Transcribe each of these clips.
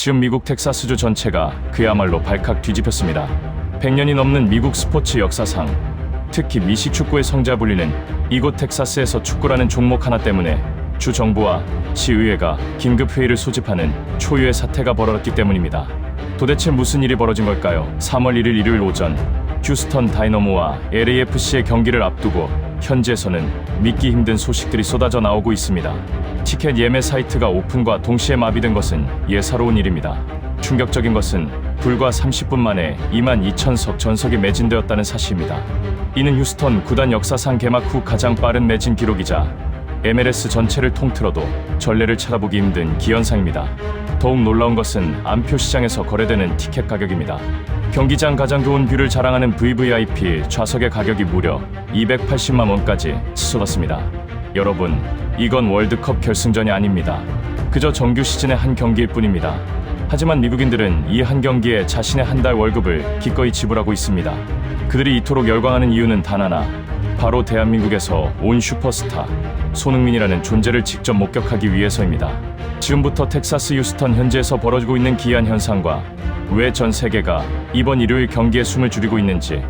지금 미국 텍사스주 전체가 그야말로 발칵 뒤집혔습니다. 100년이 넘는 미국 스포츠 역사상, 특히 미식축구의 성지라 불리는 이곳 텍사스에서 축구라는 종목 하나 때문에 주 정부와 시의회가 긴급 회의를 소집하는 초유의 사태가 벌어졌기 때문입니다. 도대체 무슨 일이 벌어진 걸까요? 3월 1일 일요일 오전 휴스턴 다이너모와 LAFC의 경기를 앞두고 현지에서는 믿기 힘든 소식들이 쏟아져 나오고 있습니다. 티켓 예매 사이트가 오픈과 동시에 마비된 것은 예사로운 일입니다. 충격적인 것은 불과 30분 만에 22,000석 전석이 매진되었다는 사실입니다. 이는 휴스턴 구단 역사상 개막 후 가장 빠른 매진 기록이자 MLS 전체를 통틀어도 전례를 찾아보기 힘든 기현상입니다. 더욱 놀라운 것은 안표 시장에서 거래되는 티켓 가격입니다. 경기장 가장 좋은 뷰를 자랑하는 VVIP 좌석의 가격이 무려 280만 원까지 치솟았습니다. 여러분, 이건 월드컵 결승전이 아닙니다. 그저 정규 시즌의 한 경기일 뿐입니다. 하지만 미국인들은 이 한 경기에 자신의 한 달 월급을 기꺼이 지불하고 있습니다. 그들이 이토록 열광하는 이유는 단 하나, 바로 대한민국에서 온 슈퍼스타 손흥민이라는 존재를 직접 목격하기 위해서입니다. 지금부터 텍사스 휴스턴 현지에서 벌어지고 있는 기이한 현상과 왜 전 세계가 이번 일요일 경기에 숨을 줄이고 있는지,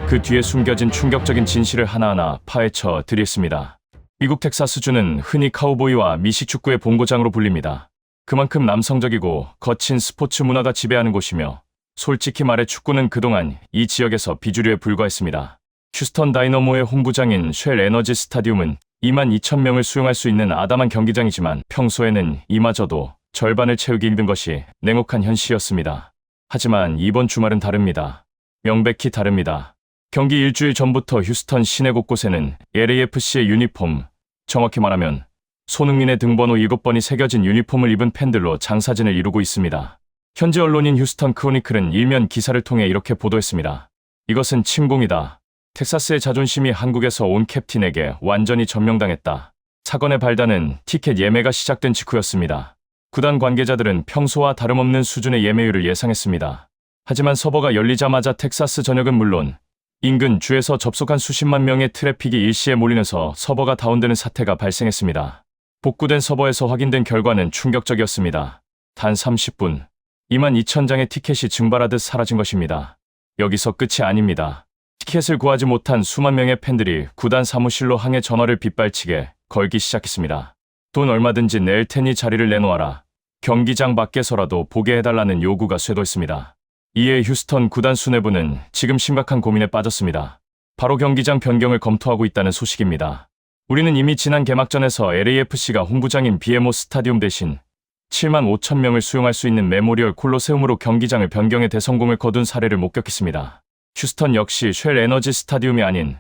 그 뒤에 숨겨진 충격적인 진실을 하나하나 파헤쳐 드리겠습니다. 미국 텍사스주는 흔히 카우보이와 미식축구의 본고장으로 불립니다. 그만큼 남성적이고 거친 스포츠 문화가 지배하는 곳이며, 솔직히 말해 축구는 그동안 이 지역에서 비주류에 불과했습니다. 휴스턴 다이너모의 홈구장인 쉘 에너지 스타디움은 22,000명을 수용할 수 있는 아담한 경기장이지만 평소에는 이마저도 절반을 채우기 힘든 것이 냉혹한 현실이었습니다. 하지만 이번 주말은 다릅니다. 명백히 다릅니다. 경기 일주일 전부터 휴스턴 시내 곳곳에는 LAFC의 유니폼, 정확히 말하면 손흥민의 등번호 7번이 새겨진 유니폼을 입은 팬들로 장사진을 이루고 있습니다. 현지 언론인 휴스턴 크로니클은 일면 기사를 통해 이렇게 보도했습니다. 이것은 침공이다. 텍사스의 자존심이 한국에서 온 캡틴에게 완전히 점령당했다. 사건의 발단은 티켓 예매가 시작된 직후였습니다. 구단 관계자들은 평소와 다름없는 수준의 예매율을 예상했습니다. 하지만 서버가 열리자마자 텍사스 전역은 물론 인근 주에서 접속한 수십만 명의 트래픽이 일시에 몰리면서 서버가 다운되는 사태가 발생했습니다. 복구된 서버에서 확인된 결과는 충격적이었습니다. 단 30분, 22,000장의 티켓이 증발하듯 사라진 것입니다. 여기서 끝이 아닙니다. 티켓을 구하지 못한 수만 명의 팬들이 구단 사무실로 항해 전화를 빗발치게 걸기 시작했습니다. 돈 얼마든지 낼 테니 자리를 내놓아라. 경기장 밖에서라도 보게 해달라는 요구가 쇄도했습니다. 이에 휴스턴 구단 수뇌부는 지금 심각한 고민에 빠졌습니다. 바로 경기장 변경을 검토하고 있다는 소식입니다. 우리는 이미 지난 개막전에서 LAFC가 홈구장인 BMO 스타디움 대신 75,000명을 수용할 수 있는 메모리얼 콜로세움으로 경기장을 변경해 대성공을 거둔 사례를 목격했습니다. 휴스턴 역시 쉘 에너지 스타디움이 아닌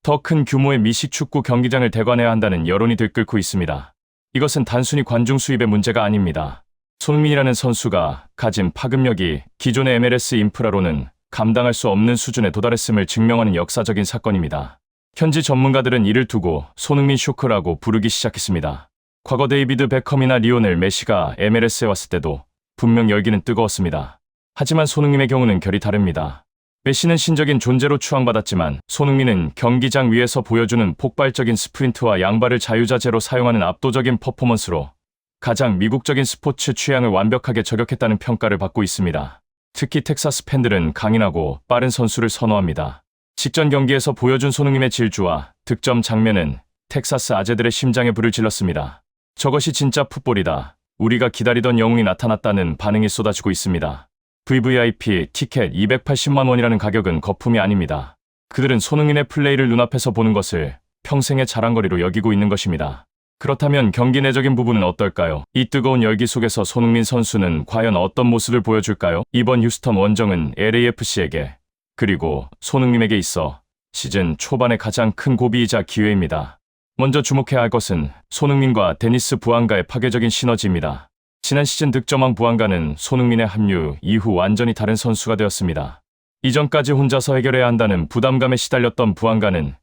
더 큰 규모의 미식축구 경기장을 대관해야 한다는 여론이 들끓고 있습니다. 이것은 단순히 관중 수입의 문제가 아닙니다. 손흥민이라는 선수가 가진 파급력이 기존의 MLS 인프라로는 감당할 수 없는 수준에 도달했음을 증명하는 역사적인 사건입니다. 현지 전문가들은 이를 두고 손흥민 쇼크라고 부르기 시작했습니다. 과거 데이비드 베컴이나 리오넬 메시가 MLS에 왔을 때도 분명 열기는 뜨거웠습니다. 하지만 손흥민의 경우는 결이 다릅니다. 메시는 신적인 존재로 추앙받았지만 손흥민은 경기장 위에서 보여주는 폭발적인 스프린트와 양발을 자유자재로 사용하는 압도적인 퍼포먼스로 가장 미국적인 스포츠 취향을 완벽하게 저격했다는 평가를 받고 있습니다. 특히 텍사스 팬들은 강인하고 빠른 선수를 선호합니다. 직전 경기에서 보여준 손흥민의 질주와 득점 장면은 텍사스 아재들의 심장에 불을 질렀습니다. 저것이 진짜 풋볼이다. 우리가 기다리던 영웅이 나타났다는 반응이 쏟아지고 있습니다. VVIP 티켓 280만 원이라는 가격은 거품이 아닙니다. 그들은 손흥민의 플레이를 눈앞에서 보는 것을 평생의 자랑거리로 여기고 있는 것입니다. 그렇다면 경기 내적인 부분은 어떨까요? 이 뜨거운 열기 속에서 손흥민 선수는 과연 어떤 모습을 보여줄까요? 이번 휴스턴 원정은 LAFC에게 그리고 손흥민에게 있어 시즌 초반의 가장 큰 고비이자 기회입니다. 먼저 주목해야 할 것은 손흥민과 데니스 부앙가의 파괴적인 시너지입니다. 지난 시즌 득점왕 부앙가는 손흥민의 합류 이후 완전히 다른 선수가 되었습니다. 이전까지 혼자서 해결해야 한다는 부담감에 시달렸던 부앙가는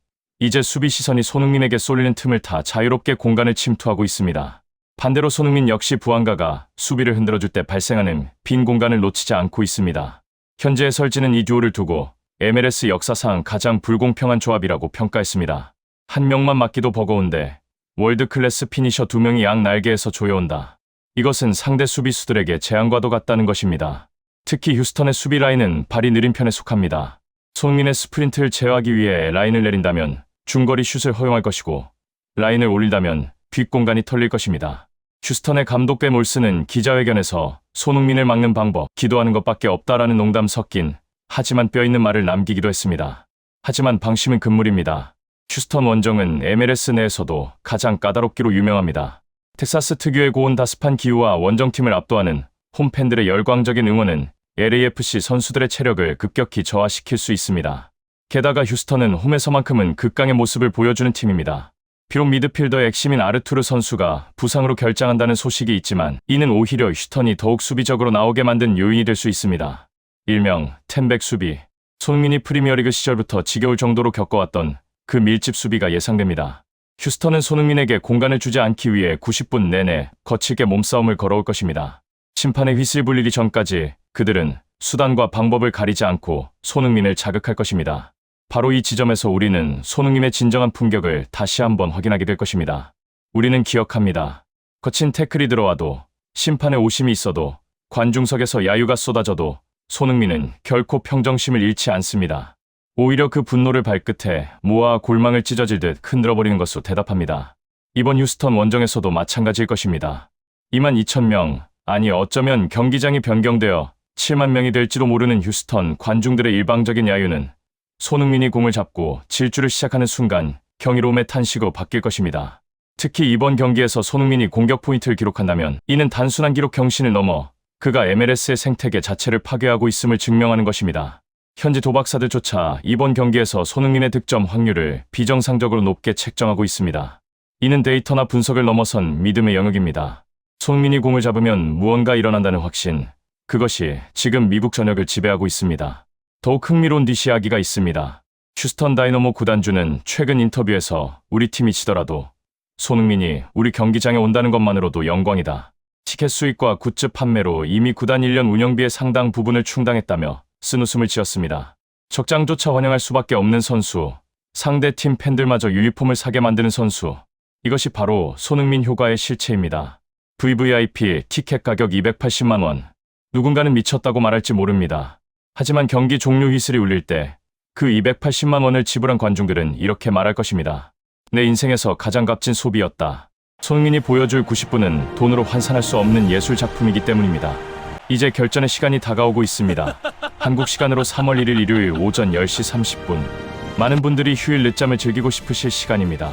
이제 수비 시선이 손흥민에게 쏠리는 틈을 타 자유롭게 공간을 침투하고 있습니다. 반대로 손흥민 역시 부앙가가 수비를 흔들어줄 때 발생하는 빈 공간을 놓치지 않고 있습니다. 현재 해설진은 이 듀오를 두고 MLS 역사상 가장 불공평한 조합이라고 평가했습니다. 한 명만 맞기도 버거운데 월드클래스 피니셔 2명이 양 날개에서 조여온다. 이것은 상대 수비수들에게 재앙과도 같다는 것입니다. 특히 휴스턴의 수비 라인은 발이 느린 편에 속합니다. 손흥민의 스프린트를 제어하기 위해 라인을 내린다면 중거리 슛을 허용할 것이고 라인을 올린다면 뒷공간이 털릴 것입니다. 휴스턴의 감독 벤 올슨은 기자회견에서 손흥민을 막는 방법, 기도하는 것밖에 없다라는 농담 섞인 하지만 뼈있는 말을 남기기도 했습니다. 하지만 방심은 금물입니다. 휴스턴 원정은 MLS 내에서도 가장 까다롭기로 유명합니다. 텍사스 특유의 고온다습한 기후와 원정팀을 압도하는 홈팬들의 열광적인 응원은 LAFC 선수들의 체력을 급격히 저하시킬 수 있습니다. 게다가 휴스턴은 홈에서만큼은 극강의 모습을 보여주는 팀입니다. 비록 미드필더의 핵심인 아르투르 선수가 부상으로 결장한다는 소식이 있지만 이는 오히려 휴스턴이 더욱 수비적으로 나오게 만든 요인이 될 수 있습니다. 일명 텐백 수비. 손흥민이 프리미어리그 시절부터 지겨울 정도로 겪어왔던 그 밀집 수비가 예상됩니다. 휴스턴은 손흥민에게 공간을 주지 않기 위해 90분 내내 거칠게 몸싸움을 걸어올 것입니다. 심판의 휘슬 불리기 전까지 그들은 수단과 방법을 가리지 않고 손흥민을 자극할 것입니다. 바로 이 지점에서 우리는 손흥민의 진정한 품격을 다시 한번 확인하게 될 것입니다. 우리는 기억합니다. 거친 태클이 들어와도 심판의 오심이 있어도 관중석에서 야유가 쏟아져도 손흥민은 결코 평정심을 잃지 않습니다. 오히려 그 분노를 발끝에 모아 골망을 찢어질듯 흔들어버리는 것으로 대답합니다. 이번 휴스턴 원정에서도 마찬가지일 것입니다. 22,000명, 아니 어쩌면 경기장이 변경되어 7만 명이 될지도 모르는 휴스턴 관중들의 일방적인 야유는 손흥민이 공을 잡고 질주를 시작하는 순간 경이로움의 탄식으로 바뀔 것입니다. 특히 이번 경기에서 손흥민이 공격 포인트를 기록한다면 이는 단순한 기록 경신을 넘어 그가 MLS의 생태계 자체를 파괴하고 있음을 증명하는 것입니다. 현지 도박사들조차 이번 경기에서 손흥민의 득점 확률을 비정상적으로 높게 책정하고 있습니다. 이는 데이터나 분석을 넘어선 믿음의 영역입니다. 손흥민이 공을 잡으면 무언가 일어난다는 확신, 그것이 지금 미국 전역을 지배하고 있습니다. 더욱 흥미로운 뒷이야기가 있습니다. 휴스턴 다이너모 구단주는 최근 인터뷰에서 우리 팀이 지더라도 손흥민이 우리 경기장에 온다는 것만으로도 영광이다. 티켓 수익과 굿즈 판매로 이미 구단 1년 운영비의 상당 부분을 충당했다며 쓴웃음을 지었습니다. 적장조차 환영할 수밖에 없는 선수, 상대 팀 팬들마저 유니폼을 사게 만드는 선수, 이것이 바로 손흥민 효과의 실체입니다. VVIP 티켓 가격 280만 원. 누군가는 미쳤다고 말할지 모릅니다. 하지만 경기 종료 휘슬이 울릴 때 그 280만 원을 지불한 관중들은 이렇게 말할 것입니다. 내 인생에서 가장 값진 소비였다. 손흥민이 보여줄 90분은 돈으로 환산할 수 없는 예술 작품이기 때문입니다. 이제 결전의 시간이 다가오고 있습니다. 한국 시간으로 3월 1일 일요일 오전 10시 30분. 많은 분들이 휴일 늦잠을 즐기고 싶으실 시간입니다.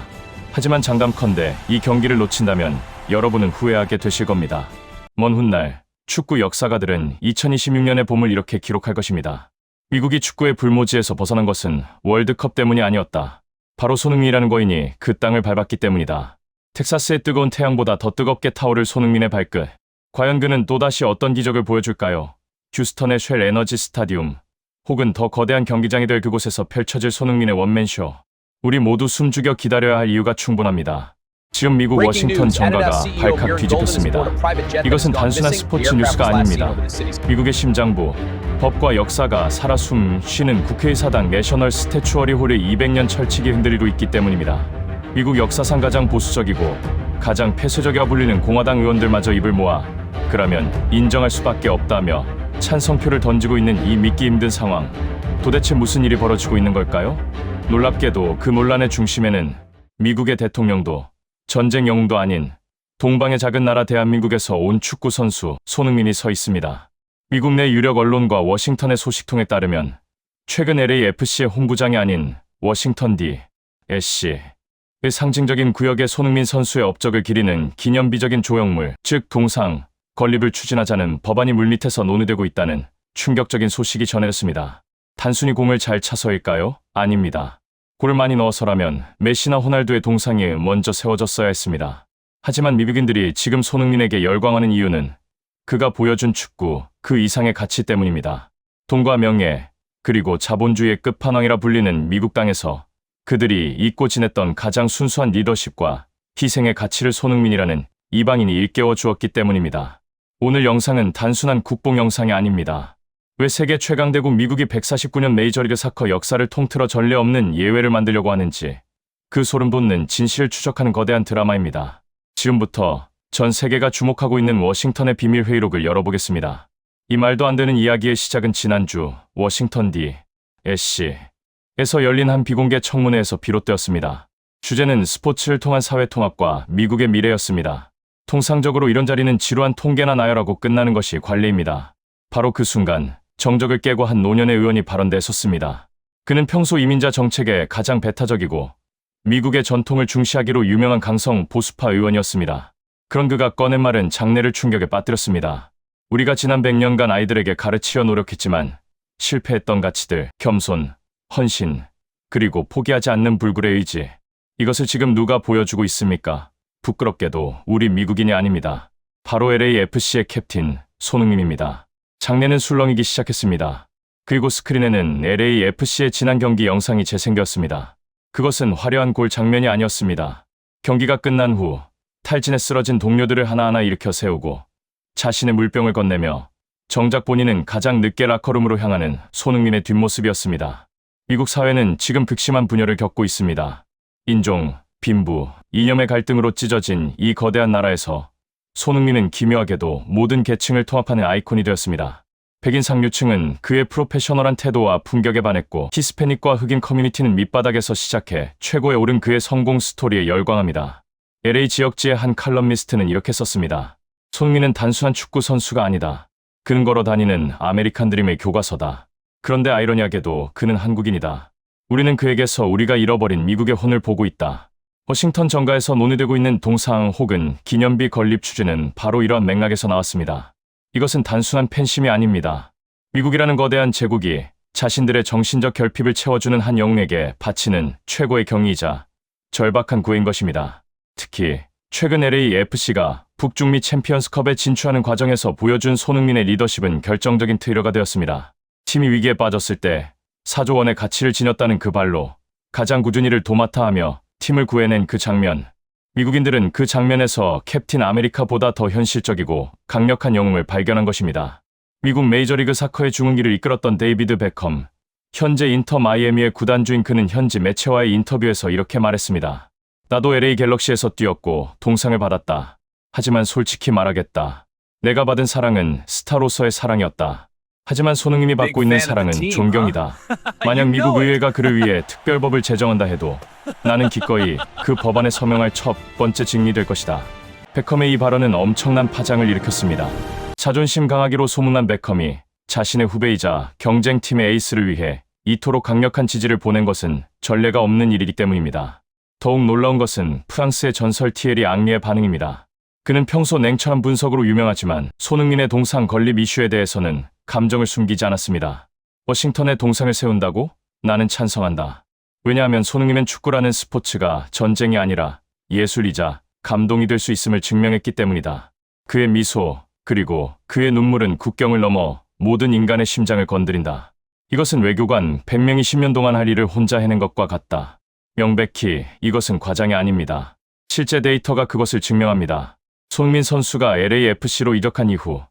하지만 장담컨대 이 경기를 놓친다면 여러분은 후회하게 되실 겁니다. 먼 훗날 축구 역사가들은 2026년의 봄을 이렇게 기록할 것입니다. 미국이 축구의 불모지에서 벗어난 것은 월드컵 때문이 아니었다. 바로 손흥민이라는 거인이 그 땅을 밟았기 때문이다. 텍사스의 뜨거운 태양보다 더 뜨겁게 타오를 손흥민의 발끝. 과연 그는 또다시 어떤 기적을 보여줄까요? 휴스턴의 쉘 에너지 스타디움, 혹은 더 거대한 경기장이 될 그곳에서 펼쳐질 손흥민의 원맨쇼. 우리 모두 숨죽여 기다려야 할 이유가 충분합니다. 지금 미국 워싱턴 정가가 발칵 뒤집혔습니다. 이것은 단순한 스포츠 뉴스가 아닙니다. 미국의 심장부, 법과 역사가 살아 숨 쉬는 국회의사당 내셔널 스태추어리 홀의 200년 철칙이 흔들리고 있기 때문입니다. 미국 역사상 가장 보수적이고 가장 폐쇄적이라 불리는 공화당 의원들마저 입을 모아 그러면 인정할 수밖에 없다며 찬성표를 던지고 있는 이 믿기 힘든 상황. 도대체 무슨 일이 벌어지고 있는 걸까요? 놀랍게도 그 논란의 중심에는 미국의 대통령도 전쟁 영웅도 아닌 동방의 작은 나라 대한민국에서 온 축구 선수 손흥민이 서 있습니다. 미국 내 유력 언론과 워싱턴의 소식통에 따르면 최근 LAFC의 홈구장이 아닌 워싱턴 D.C.의 상징적인 구역에 손흥민 선수의 업적을 기리는 기념비적인 조형물, 즉 동상 건립을 추진하자는 법안이 물밑에서 논의되고 있다는 충격적인 소식이 전해졌습니다. 단순히 공을 잘 차서일까요? 아닙니다. 골을 많이 넣어서라면 메시나 호날두의 동상이 먼저 세워졌어야 했습니다. 하지만 미국인들이 지금 손흥민에게 열광하는 이유는 그가 보여준 축구 그 이상의 가치 때문입니다. 돈과 명예, 그리고 자본주의의 끝판왕이라 불리는 미국 땅에서 그들이 잊고 지냈던 가장 순수한 리더십과 희생의 가치를 손흥민이라는 이방인이 일깨워 주었기 때문입니다. 오늘 영상은 단순한 국뽕 영상이 아닙니다. 왜 세계 최강대국 미국이 149년 메이저리그 사커 역사를 통틀어 전례 없는 예외를 만들려고 하는지 그 소름 돋는 진실을 추적하는 거대한 드라마입니다. 지금부터 전 세계가 주목하고 있는 워싱턴의 비밀 회의록을 열어보겠습니다. 이 말도 안 되는 이야기의 시작은 지난주 워싱턴 D.C.에서 열린 한 비공개 청문회에서 비롯되었습니다. 주제는 스포츠를 통한 사회통합과 미국의 미래였습니다. 통상적으로 이런 자리는 지루한 통계나 나열하고 끝나는 것이 관례입니다. 바로 그 순간 정적을 깨고 한 노년의 의원이 발언대에 섰습니다. 그는 평소 이민자 정책에 가장 배타적이고 미국의 전통을 중시하기로 유명한 강성 보수파 의원이었습니다. 그런 그가 꺼낸 말은 장내를 충격에 빠뜨렸습니다. 우리가 지난 100년간 아이들에게 가르치려 노력했지만 실패했던 가치들, 겸손, 헌신, 그리고 포기하지 않는 불굴의 의지. 이것을 지금 누가 보여주고 있습니까? 부끄럽게도 우리 미국인이 아닙니다. 바로 LAFC의 캡틴 손흥민입니다. 장내는 술렁이기 시작했습니다. 그리고 스크린에는 LAFC의 지난 경기 영상이 재생되었습니다. 그것은 화려한 골 장면이 아니었습니다. 경기가 끝난 후 탈진에 쓰러진 동료들을 하나하나 일으켜 세우고 자신의 물병을 건네며 정작 본인은 가장 늦게 라커룸으로 향하는 손흥민의 뒷모습이었습니다. 미국 사회는 지금 극심한 분열을 겪고 있습니다. 인종, 빈부, 이념의 갈등으로 찢어진 이 거대한 나라에서 손흥민은 기묘하게도 모든 계층을 통합하는 아이콘이 되었습니다. 백인 상류층은 그의 프로페셔널한 태도와 품격에 반했고 히스패닉과 흑인 커뮤니티는 밑바닥에서 시작해 최고에 오른 그의 성공 스토리에 열광합니다. LA 지역지의 한 칼럼니스트는 이렇게 썼습니다. 손흥민은 단순한 축구 선수가 아니다. 그는 걸어 다니는 아메리칸 드림의 교과서다. 그런데 아이러니하게도 그는 한국인이다. 우리는 그에게서 우리가 잃어버린 미국의 혼을 보고 있다. 워싱턴 정가에서 논의되고 있는 동상 혹은 기념비 건립 추진은 바로 이러한 맥락에서 나왔습니다. 이것은 단순한 팬심이 아닙니다. 미국이라는 거대한 제국이 자신들의 정신적 결핍을 채워주는 한 영웅에게 바치는 최고의 경의이자 절박한 구애인 것입니다. 특히 최근 LAFC가 북중미 챔피언스컵에 진출하는 과정에서 보여준 손흥민의 리더십은 결정적인 트리거가 되었습니다. 팀이 위기에 빠졌을 때 4조 원의 가치를 지녔다는 그 발로 가장 꾸준히 이를 도맡아 하며 팀을 구해낸 그 장면. 미국인들은 그 장면에서 캡틴 아메리카보다 더 현실적이고 강력한 영웅을 발견한 것입니다. 미국 메이저리그 사커의 중흥기를 이끌었던 데이비드 베컴. 현재 인터 마이애미의 구단주인 그는 현지 매체와의 인터뷰에서 이렇게 말했습니다. 나도 LA 갤럭시에서 뛰었고 동상을 받았다. 하지만 솔직히 말하겠다. 내가 받은 사랑은 스타로서의 사랑이었다. 하지만 손흥민이 받고 있는 사랑은 존경이다. 만약 미국 의회가 그를 위해 특별법을 제정한다 해도 나는 기꺼이 그 법안에 서명할 첫 번째 증인이 될 것이다. 베컴의 이 발언은 엄청난 파장을 일으켰습니다. 자존심 강하기로 소문난 베컴이 자신의 후배이자 경쟁팀의 에이스를 위해 이토록 강력한 지지를 보낸 것은 전례가 없는 일이기 때문입니다. 더욱 놀라운 것은 프랑스의 전설 티에리 앙리의 반응입니다. 그는 평소 냉철한 분석으로 유명하지만 손흥민의 동상 건립 이슈에 대해서는 감정을 숨기지 않았습니다. 워싱턴에 동상을 세운다고? 나는 찬성한다. 왜냐하면 손흥민은 축구라는 스포츠가 전쟁이 아니라 예술이자 감동이 될 수 있음을 증명했기 때문이다. 그의 미소, 그리고 그의 눈물은 국경을 넘어 모든 인간의 심장을 건드린다. 이것은 외교관 100명이 10년 동안 할 일을 혼자 해낸 것과 같다. 명백히 이것은 과장이 아닙니다. 실제 데이터가 그것을 증명합니다. 손흥민 선수가 LAFC로 이적한 이후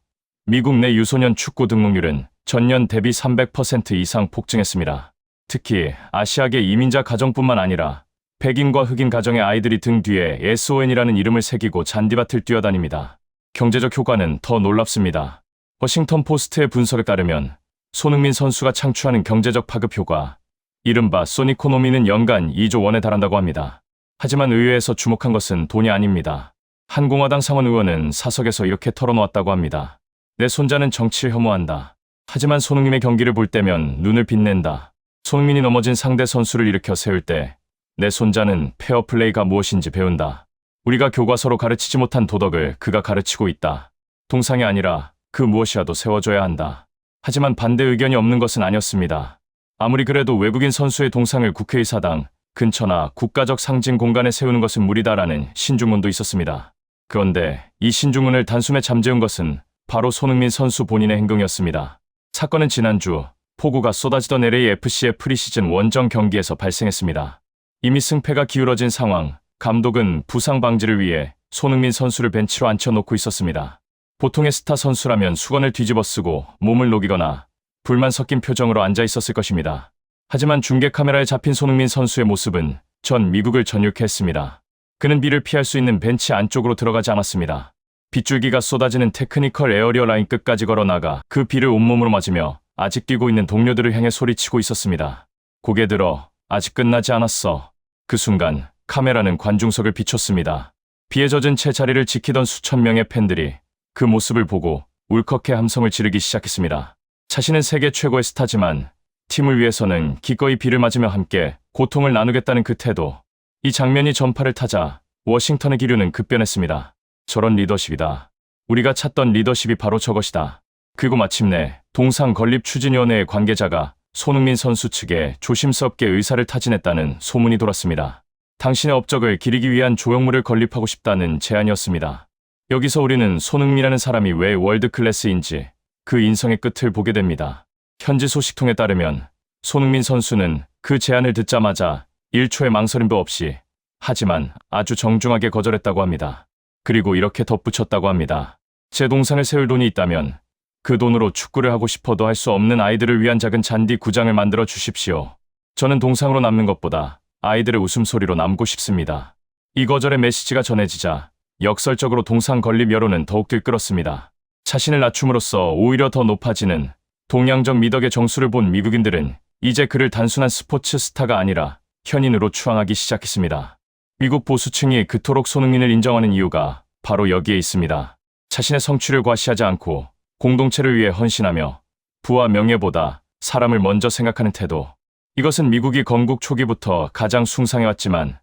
미국 내 유소년 축구 등록률은 전년 대비 300% 이상 폭증했습니다. 특히 아시아계 이민자 가정뿐만 아니라 백인과 흑인 가정의 아이들이 등 뒤에 SON이라는 이름을 새기고 잔디밭을 뛰어다닙니다. 경제적 효과는 더 놀랍습니다. 워싱턴 포스트의 분석에 따르면 손흥민 선수가 창출하는 경제적 파급 효과, 이른바 소니코노미는 연간 2조 원에 달한다고 합니다. 하지만 의회에서 주목한 것은 돈이 아닙니다. 한 공화당 상원 의원은 사석에서 이렇게 털어놓았다고 합니다. 내 손자는 정치를 혐오한다. 하지만 손흥민의 경기를 볼 때면 눈을 빛낸다. 손흥민이 넘어진 상대 선수를 일으켜 세울 때 내 손자는 페어플레이가 무엇인지 배운다. 우리가 교과서로 가르치지 못한 도덕을 그가 가르치고 있다. 동상이 아니라 그 무엇이라도 세워줘야 한다. 하지만 반대 의견이 없는 것은 아니었습니다. 아무리 그래도 외국인 선수의 동상을 국회의사당 근처나 국가적 상징 공간에 세우는 것은 무리다라는 신중문도 있었습니다. 그런데 이 신중문을 단숨에 잠재운 것은 바로 손흥민 선수 본인의 행동이었습니다. 사건은 지난주 폭우가 쏟아지던 LAFC의 프리시즌 원정 경기에서 발생했습니다. 이미 승패가 기울어진 상황, 감독은 부상 방지를 위해 손흥민 선수를 벤치로 앉혀놓고 있었습니다. 보통의 스타 선수라면 수건을 뒤집어 쓰고 몸을 녹이거나 불만 섞인 표정으로 앉아 있었을 것입니다. 하지만 중계 카메라에 잡힌 손흥민 선수의 모습은 전 미국을 전율케 했습니다. 그는 비를 피할 수 있는 벤치 안쪽으로 들어가지 않았습니다. 빗줄기가 쏟아지는 테크니컬 에어리어 라인 끝까지 걸어나가 그 비를 온몸으로 맞으며 아직 뛰고 있는 동료들을 향해 소리치고 있었습니다. 고개 들어, 아직 끝나지 않았어. 그 순간 카메라는 관중석을 비췄습니다. 비에 젖은 채 자리를 지키던 수천 명의 팬들이 그 모습을 보고 울컥해 함성을 지르기 시작했습니다. 자신은 세계 최고의 스타지만 팀을 위해서는 기꺼이 비를 맞으며 함께 고통을 나누겠다는 그 태도. 이 장면이 전파를 타자 워싱턴의 기류는 급변했습니다. 저런 리더십이다. 우리가 찾던 리더십이 바로 저것이다. 그리고 마침내 동상건립추진위원회의 관계자가 손흥민 선수 측에 조심스럽게 의사를 타진했다는 소문이 돌았습니다. 당신의 업적을 기리기 위한 조형물을 건립하고 싶다는 제안이었습니다. 여기서 우리는 손흥민이라는 사람이 왜 월드클래스인지 그 인성의 끝을 보게 됩니다. 현지 소식통에 따르면 손흥민 선수는 그 제안을 듣자마자 1초의 망설임도 없이 하지만 아주 정중하게 거절했다고 합니다. 그리고 이렇게 덧붙였다고 합니다. 제 동상을 세울 돈이 있다면 그 돈으로 축구를 하고 싶어도 할 수 없는 아이들을 위한 작은 잔디 구장을 만들어 주십시오. 저는 동상으로 남는 것보다 아이들의 웃음소리로 남고 싶습니다. 이 거절의 메시지가 전해지자 역설적으로 동상 건립 여론은 더욱 들끓었습니다. 자신을 낮춤으로써 오히려 더 높아지는 동양적 미덕의 정수를 본 미국인들은 이제 그를 단순한 스포츠 스타가 아니라 현인으로 추앙하기 시작했습니다. 미국 보수층이 그토록 손흥민을 인정하는 이유가 바로 여기에 있습니다. 자신의 성취를 과시하지 않고 공동체를 위해 헌신하며 부와 명예보다 사람을 먼저 생각하는 태도. 이것은 미국이 건국 초기부터 가장 숭상해왔지만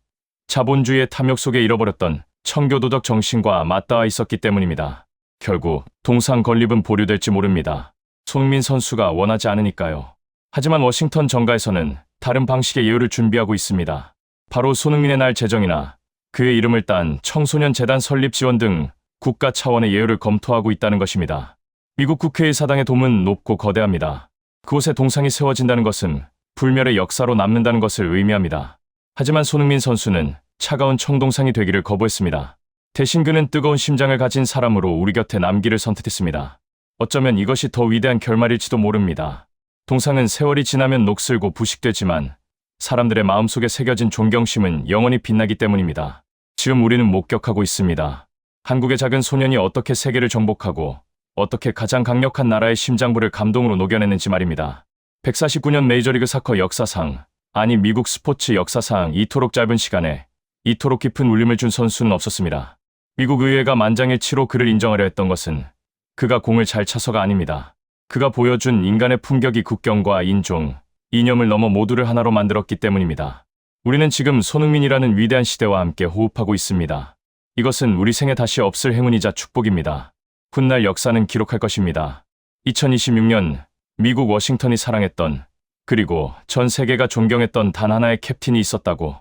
자본주의의 탐욕 속에 잃어버렸던 청교도적 정신과 맞닿아 있었기 때문입니다. 결국 동상 건립은 보류될지 모릅니다. 손흥민 선수가 원하지 않으니까요. 하지만 워싱턴 정가에서는 다른 방식의 예우를 준비하고 있습니다. 바로 손흥민의 날 제정이나 그의 이름을 딴 청소년 재단 설립 지원 등 국가 차원의 예우를 검토하고 있다는 것입니다. 미국 국회의 사당의 돔은 높고 거대합니다. 그곳에 동상이 세워진다는 것은 불멸의 역사로 남는다는 것을 의미합니다. 하지만 손흥민 선수는 차가운 청동상이 되기를 거부했습니다. 대신 그는 뜨거운 심장을 가진 사람으로 우리 곁에 남기를 선택했습니다. 어쩌면 이것이 더 위대한 결말일지도 모릅니다. 동상은 세월이 지나면 녹슬고 부식되지만 사람들의 마음속에 새겨진 존경심은 영원히 빛나기 때문입니다. 지금 우리는 목격하고 있습니다. 한국의 작은 소년이 어떻게 세계를 정복하고 어떻게 가장 강력한 나라의 심장부를 감동으로 녹여냈는지 말입니다. 149년 메이저리그 사커 역사상, 아니 미국 스포츠 역사상 이토록 짧은 시간에 이토록 깊은 울림을 준 선수는 없었습니다. 미국 의회가 만장일치로 그를 인정하려 했던 것은 그가 공을 잘 차서가 아닙니다. 그가 보여준 인간의 품격이 국경과 인종, 이념을 넘어 모두를 하나로 만들었기 때문입니다. 우리는 지금 손흥민이라는 위대한 시대와 함께 호흡하고 있습니다. 이것은 우리 생에 다시 없을 행운이자 축복입니다. 훗날 역사는 기록할 것입니다. 2026년 미국 워싱턴이 사랑했던 그리고 전 세계가 존경했던 단 하나의 캡틴이 있었다고.